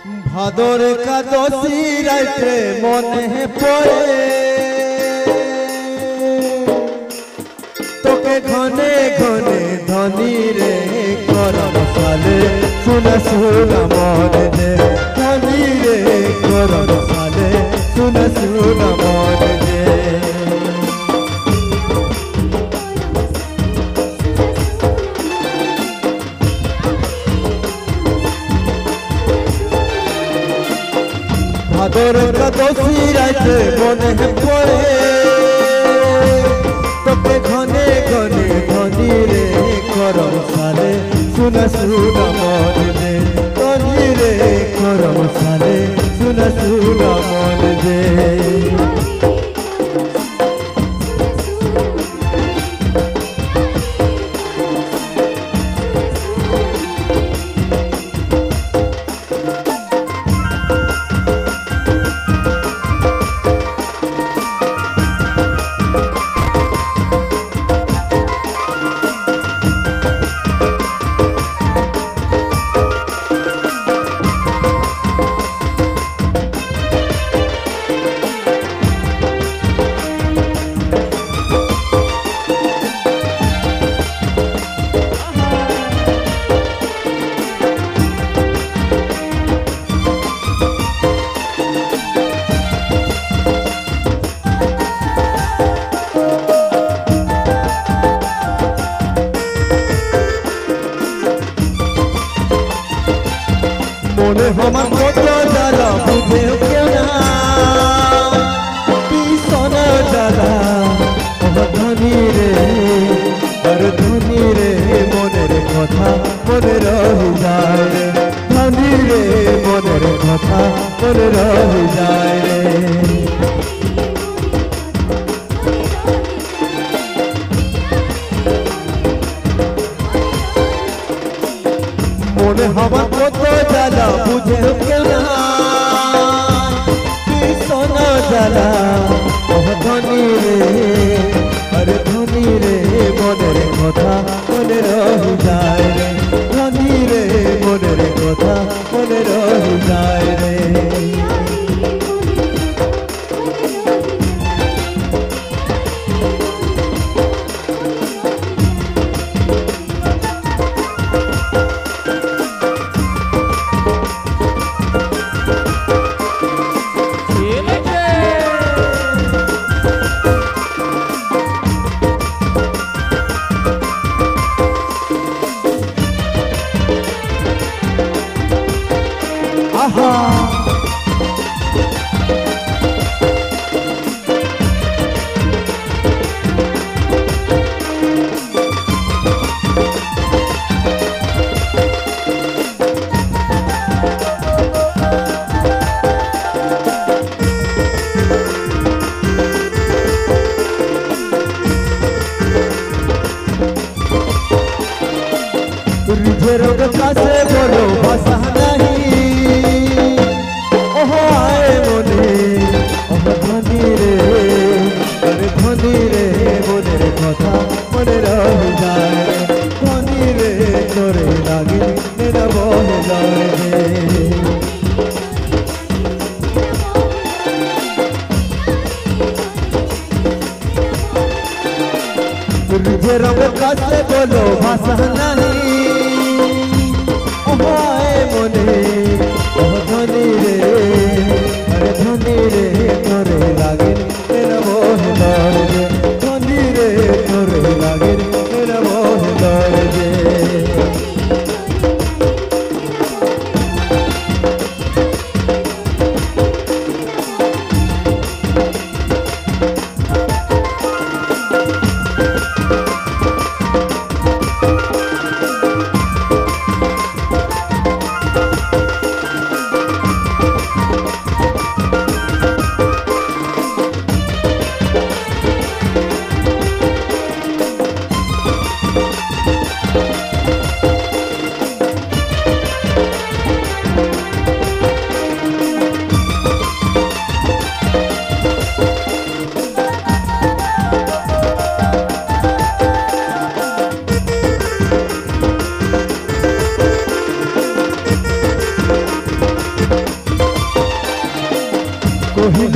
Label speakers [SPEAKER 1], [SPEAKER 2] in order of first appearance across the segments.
[SPEAKER 1] ভাদর একাদশী রাতে মনে পড়ে তোকে ঘনে ঘনে ধনী রে করম সালে শুনা শুনা মনে দে ধনী রে করম সালে শুনা শুনা মনে দে ভাদর একাদশী রাতে মনে পড়ে তোকে ঘনে ঘনে ধনী রে করম সালে শুনা শুনা মনে দে ধনী রে করম সালে শুনা শুনা মনে দে মনে আমার কত জ্বালা বুঝে কেউ না ভীষণ জ্বালা ধনী রে আর ধনী রে মনের কথা মনে রহি যায় রে ধনী রে মনের কথা মনে রহি যায় রে মনে আমার কত জ্বালা বুঝে কেউ না ভীষণ জ্বালা ধনী রে আরে ধনী রে মনের কথা মনে রহি যায় রে ধনী রে মনের কথা মনে রহি যায় রে রিঝের কাছে বড় ভাষা নাহি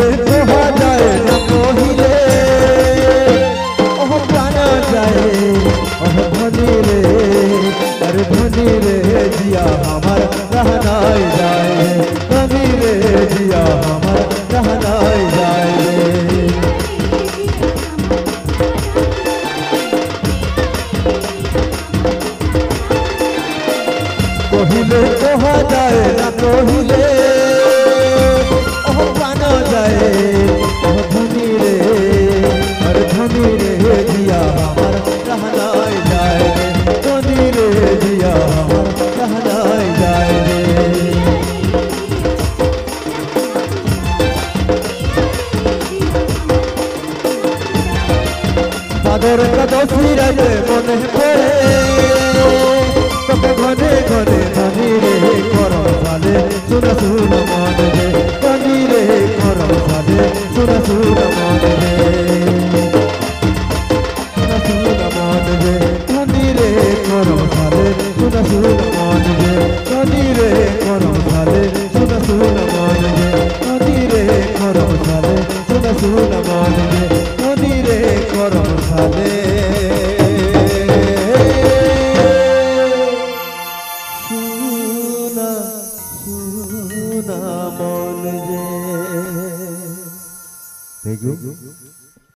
[SPEAKER 1] কহিলে কোহা যায় না কহিলে ওহ প্রাণ যায় ওহ ধনী রে আরে ধনী রে জিয়া আমার रहनाई যায় ধনী রে জিয়া আমার रहनाई যায় কহিলে কোহা যায় না কহিলে ওহ প্রাণ যায় ওহ ধনী রে আরে ধনী রে জিয়া আমার रहनाई যায় ধনী রে জিয়া আমার रहनाई যায় ভাদর কাদসি রাতে মনে পড়ে তোকে ঘনে ঘনে ধনী রে করম সালে শুনা শুনা মন রে ধনী রে করম সালে শুনা শুনা মন রে শুনা শুনা মন রে ধনী রে করম সালে শুনা শুনা মন রে ধনী রে করম সালে শুনা শুনা মন রে ধনী রে করম সালে শুনা শুনা মন রে ধনী রে করম সালে Thank you.